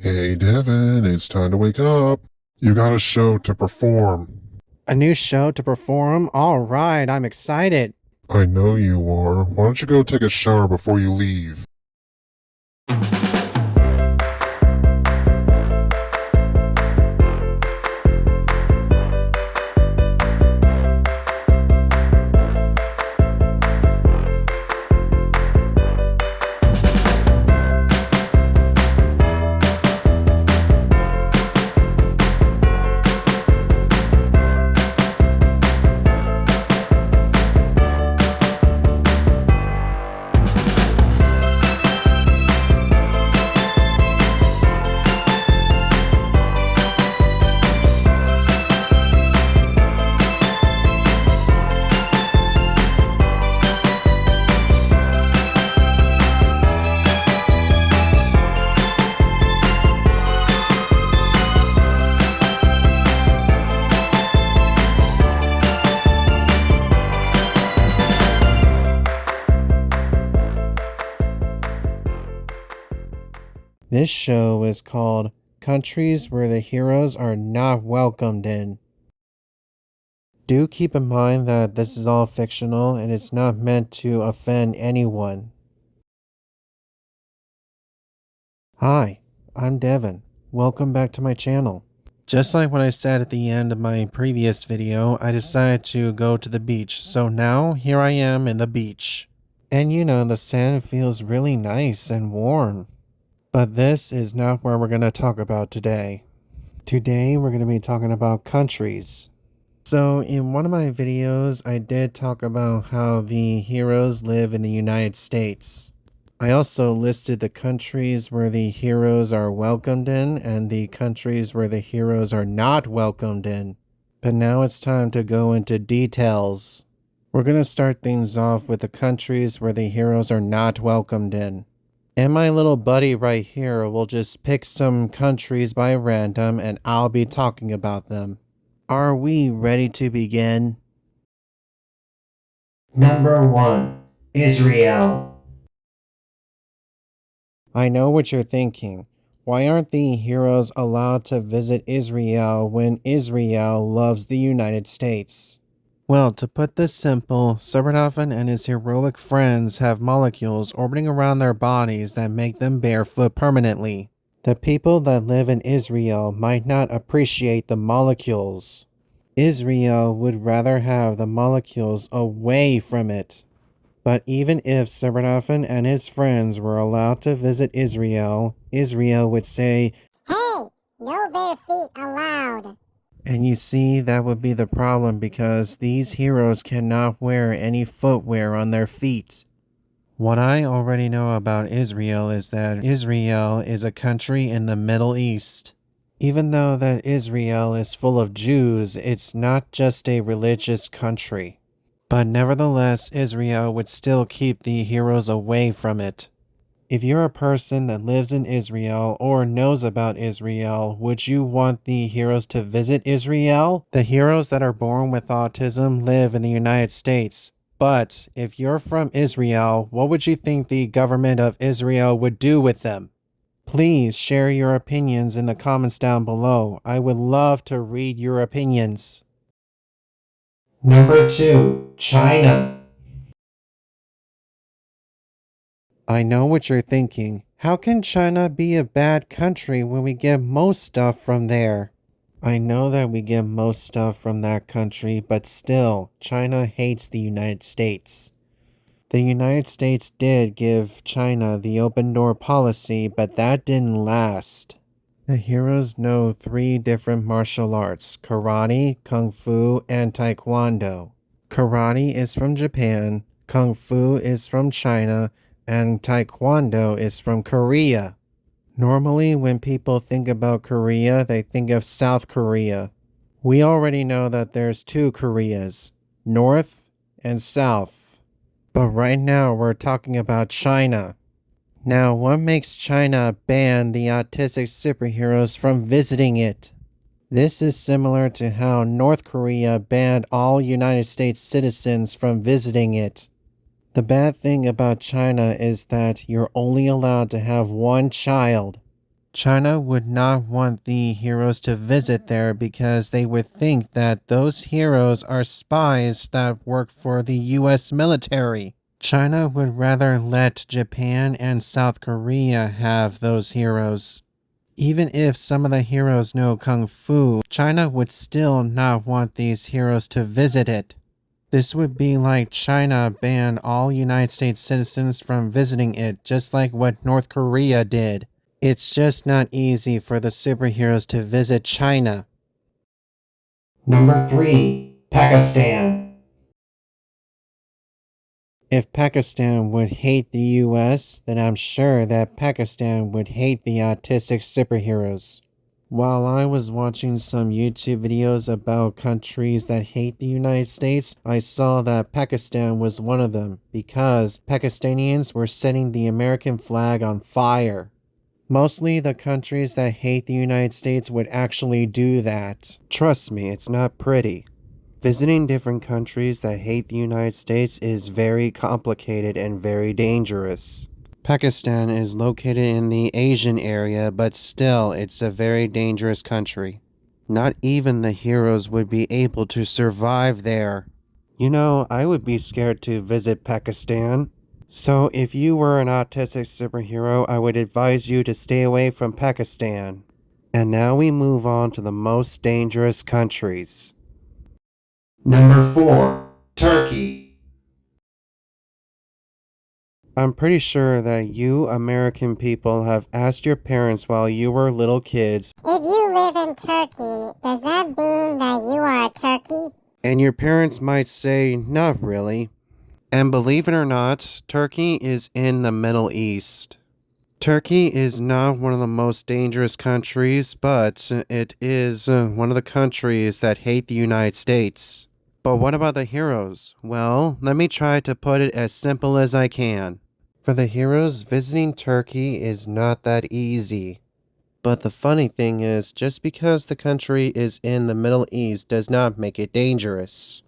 Hey Devin, it's time to wake up. You got a show to perform. A new show to perform? All right, I'm excited. I know you are. Why don't you go take a shower before you leave? This show is called Countries Where the Heroes Are Not Welcomed In. Do keep in mind that this is all fictional and it's not meant to offend anyone. Hi, I'm Devin. Welcome back to my channel. Just like what I said at the end of my previous video, I decided to go to the beach. So now, here I am in the beach. And you know, the sand feels really nice and warm. But this is not what we're going to talk about today. Today, we're going to be talking about countries. So, in one of my videos, I did talk about how the heroes live in the United States. I also listed the countries where the heroes are welcomed in and the countries where the heroes are not welcomed in. But now it's time to go into details. We're going to start things off with the countries where the heroes are not welcomed in. And my little buddy right here will just pick some countries by random and I'll be talking about them. Are we ready to begin? Number 1. Israel. I know what you're thinking. Why aren't the heroes allowed to visit Israel when Israel loves the United States? Well, to put this simple, Sabretooth and his heroic friends have molecules orbiting around their bodies that make them barefoot permanently. The people that live in Israel might not appreciate the molecules. Israel would rather have the molecules away from it. But even if Sabretooth and his friends were allowed to visit Israel, Israel would say, "Hey, no bare feet allowed." And you see, that would be the problem because these heroes cannot wear any footwear on their feet. What I already know about Israel is that Israel is a country in the Middle East. Even though that Israel is full of Jews, it's not just a religious country. But nevertheless, Israel would still keep the heroes away from it. If you're a person that lives in Israel or knows about Israel, would you want the heroes to visit Israel? The heroes that are born with autism live in the United States. But if you're from Israel, what would you think the government of Israel would do with them? Please share your opinions in the comments down below. I would love to read your opinions. Number 2. China. I know what you're thinking. How can China be a bad country when we get most stuff from there? I know that we get most stuff from that country, but still, China hates the United States. The United States did give China the open door policy, but that didn't last. The heroes know 3 different martial arts: karate, kung fu, and taekwondo. Karate is from Japan, kung fu is from China, and taekwondo is from Korea. Normally, when people think about Korea, they think of South Korea. We already know that there's 2 Koreas, North and South. But right now, we're talking about China. Now, what makes China ban the autistic superheroes from visiting it? This is similar to how North Korea banned all United States citizens from visiting it. The bad thing about China is that you're only allowed to have 1 child. China would not want the heroes to visit there because they would think that those heroes are spies that work for the US military. China would rather let Japan and South Korea have those heroes. Even if some of the heroes know Kung Fu, China would still not want these heroes to visit it. This would be like China banned all United States citizens from visiting it, just like what North Korea did. It's just not easy for the superheroes to visit China. Number 3. Pakistan. If Pakistan would hate the US, then I'm sure that Pakistan would hate the autistic superheroes. While I was watching some YouTube videos about countries that hate the United States, I saw that Pakistan was one of them because Pakistanians were setting the American flag on fire. Mostly the countries that hate the United States would actually do that. Trust me, it's not pretty. Visiting different countries that hate the United States is very complicated and very dangerous. Pakistan is located in the Asian area, but still, it's a very dangerous country. Not even the heroes would be able to survive there. You know, I would be scared to visit Pakistan. So if you were an autistic superhero, I would advise you to stay away from Pakistan. And now we move on to the most dangerous countries. Number 4. Turkey. I'm pretty sure that you American people have asked your parents while you were little kids, If you live in Turkey, does that mean that you are a turkey? and your parents might say, not really. And believe it or not, Turkey is in the Middle East. Turkey is not one of the most dangerous countries, but it is one of the countries that hate the United States. But what about the heroes? Well, let me try to put it as simple as I can. For the heroes, visiting Turkey is not that easy. But the funny thing is, just because the country is in the Middle East does not make it dangerous.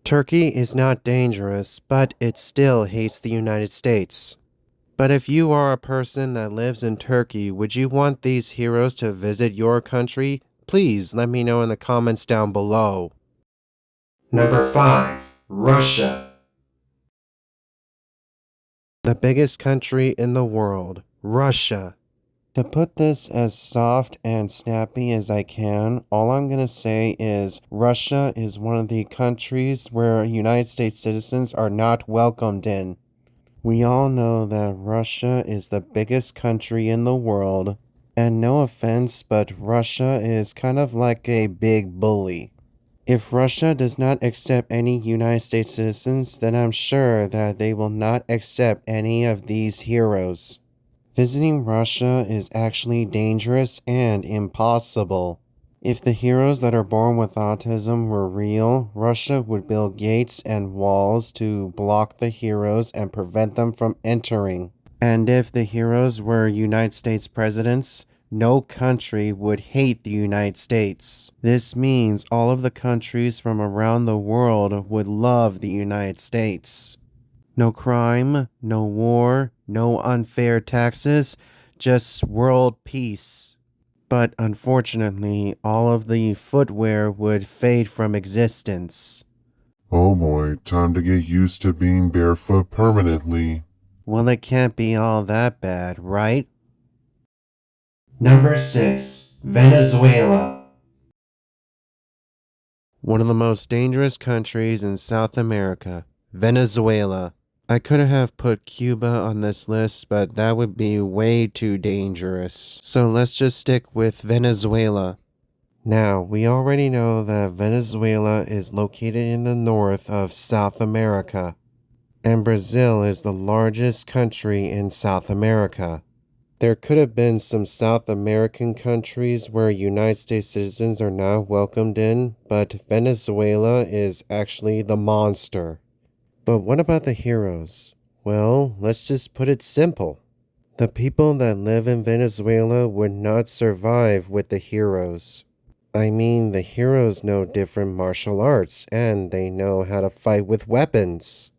Turkey is not dangerous, but it still hates the United States. But if you are a person that lives in Turkey, would you want these heroes to visit your country? Please let me know in the comments down below. Number 5. Russia. The biggest country in the world, Russia. To put this as soft and snappy as I can, all I'm going to say is Russia is one of the countries where United States citizens are not welcomed in. We all know that Russia is the biggest country in the world, and no offense, but Russia is kind of like a big bully. If Russia does not accept any United States citizens, then I'm sure that they will not accept any of these heroes. Visiting Russia is actually dangerous and impossible. If the heroes that are born with autism were real, Russia would build gates and walls to block the heroes and prevent them from entering. And if the heroes were United States presidents, no country would hate the United States. This means all of the countries from around the world would love the United States. No crime, no war, no unfair taxes, just world peace. But unfortunately, all of the footwear would fade from existence. Oh boy, time to get used to being barefoot permanently. Well, it can't be all that bad, right? Number 6. Venezuela. One of the most dangerous countries in South America, Venezuela. I could have put Cuba on this list, but that would be way too dangerous. So let's just stick with Venezuela. Now, we already know that Venezuela is located in the north of South America, and Brazil is the largest country in South America. There could have been some South American countries where United States citizens are not welcomed in, but Venezuela is actually the monster. But what about the heroes? Well, let's just put it simple. The people that live in Venezuela would not survive with the heroes. I mean, the heroes know different martial arts, and they know how to fight with weapons.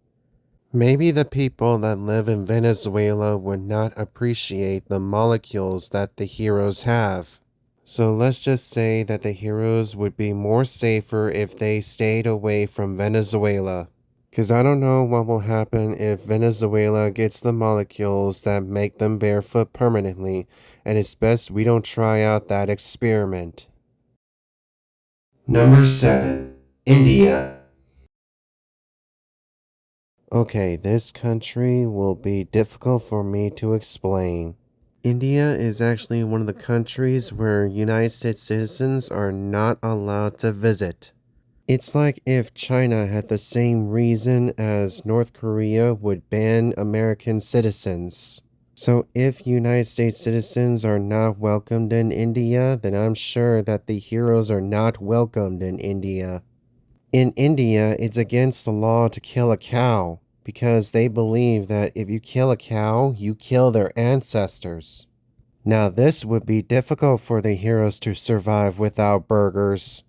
Maybe the people that live in Venezuela would not appreciate the molecules that the heroes have. So let's just say that the heroes would be more safer if they stayed away from Venezuela. Because I don't know what will happen if Venezuela gets the molecules that make them barefoot permanently, and it's best we don't try out that experiment. Number 7. India. Okay, this country will be difficult for me to explain. India is actually one of the countries where United States citizens are not allowed to visit. It's like if China had the same reason as North Korea would ban American citizens. So if United States citizens are not welcomed in India, then I'm sure that the heroes are not welcomed in India. In India, it's against the law to kill a cow, because they believe that if you kill a cow, you kill their ancestors. Now this would be difficult for the heroes to survive without burgers.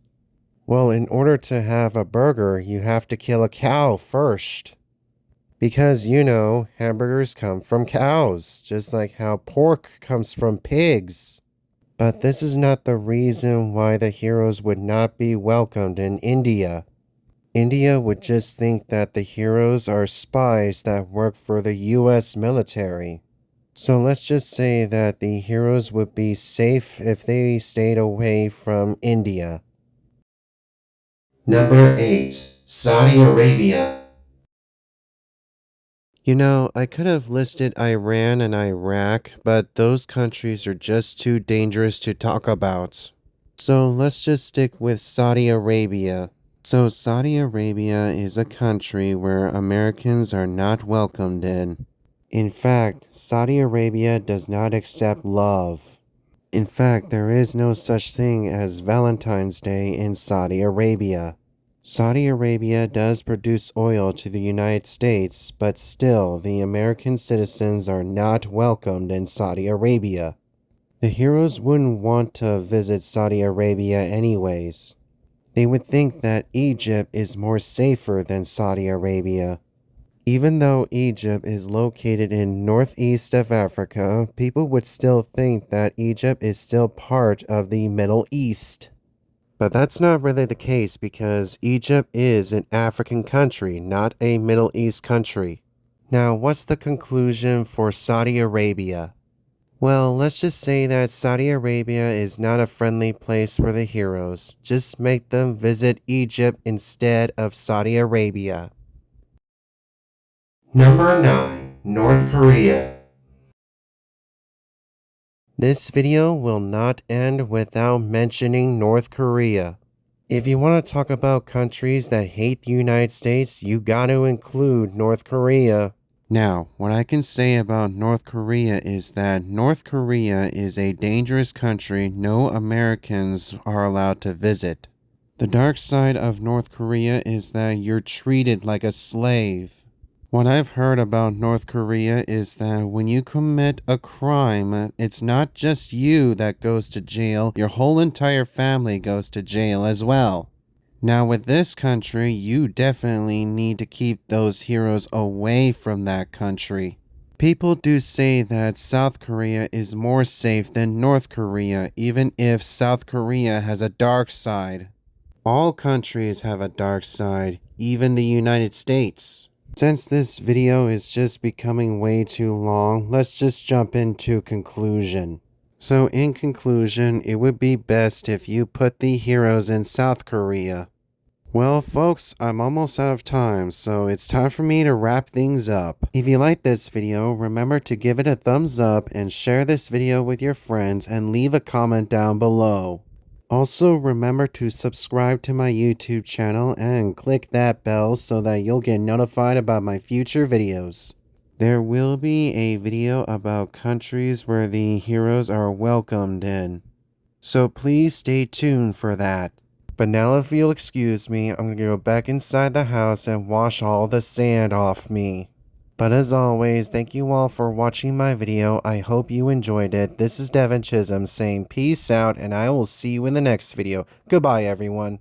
Well, in order to have a burger, you have to kill a cow first. Because, hamburgers come from cows, just like how pork comes from pigs. But this is not the reason why the heroes would not be welcomed in India. India would just think that the heroes are spies that work for the US military. So let's just say that the heroes would be safe if they stayed away from India. Number 8. Saudi Arabia. I could have listed Iran and Iraq, but those countries are just too dangerous to talk about. So let's just stick with Saudi Arabia. So Saudi Arabia is a country where Americans are not welcomed in. In fact, Saudi Arabia does not accept love. In fact, there is no such thing as Valentine's Day in Saudi Arabia. Saudi Arabia does produce oil to the United States, but still, the American citizens are not welcomed in Saudi Arabia. The heroes wouldn't want to visit Saudi Arabia anyways. They would think that Egypt is more safer than Saudi Arabia. Even though Egypt is located in northeast of Africa, people would still think that Egypt is still part of the Middle East. But that's not really the case because Egypt is an African country, not a Middle East country. Now, what's the conclusion for Saudi Arabia? Well, let's just say that Saudi Arabia is not a friendly place for the heroes. Just make them visit Egypt instead of Saudi Arabia. Number 9. North Korea. This video will not end without mentioning North Korea. If you want to talk about countries that hate the United States, you got to include North Korea. Now, what I can say about North Korea is that North Korea is a dangerous country no Americans are allowed to visit. The dark side of North Korea is that you're treated like a slave. What I've heard about North Korea is that when you commit a crime, it's not just you that goes to jail, your whole entire family goes to jail as well. Now with this country, you definitely need to keep those heroes away from that country. People do say that South Korea is more safe than North Korea, even if South Korea has a dark side. All countries have a dark side, even the United States. Since this video is just becoming way too long, let's just jump into conclusion. So in conclusion, it would be best if you put the heroes in South Korea. Well folks, I'm almost out of time, so it's time for me to wrap things up. If you like this video, remember to give it a thumbs up and share this video with your friends and leave a comment down below. Also, remember to subscribe to my YouTube channel and click that bell so that you'll get notified about my future videos. There will be a video about countries where the heroes are welcomed in. So please stay tuned for that. But now if you'll excuse me, I'm going to go back inside the house and wash all the sand off me. But as always, thank you all for watching my video. I hope you enjoyed it. This is Devin Chisholm saying peace out, and I will see you in the next video. Goodbye, everyone.